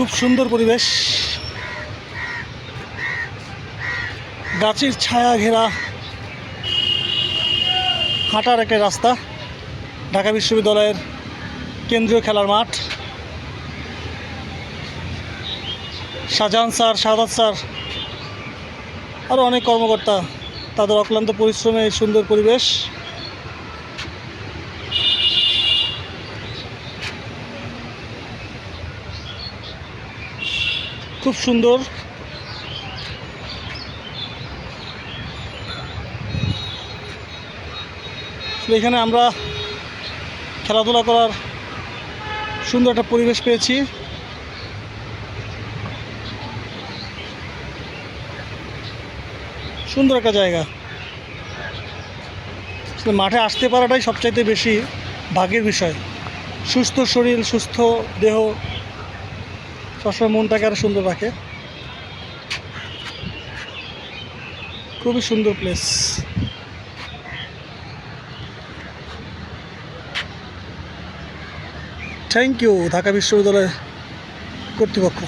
খুব সুন্দর পরিবেশ, গাছের ছায়া ঘেরা হাঁটার একটা রাস্তা। ঢাকা বিশ্ববিদ্যালয়ের কেন্দ্রীয় খেলার মাঠ। শাহজাহান স্যার, শাহাদাত স্যার, আরও অনেক কর্মকর্তা, তাদের অক্লান্ত পরিশ্রমে এই সুন্দর পরিবেশ। খুব সুন্দর। এখানে আমরা খেলাধুলা করার সুন্দর একটা পরিবেশ পেয়েছি। সুন্দর একটা জায়গা। মাঠে আসতে পারাটাই সবচাইতে বেশি ভাগ্যের বিষয়। সুস্থ শরীর, সুস্থ দেহ সবসময় মনটাকে আরও সুন্দর রাখে। খুবই সুন্দর প্লেস। থ্যাংক ইউ ঢাকা বিশ্ববিদ্যালয় কর্তৃপক্ষ।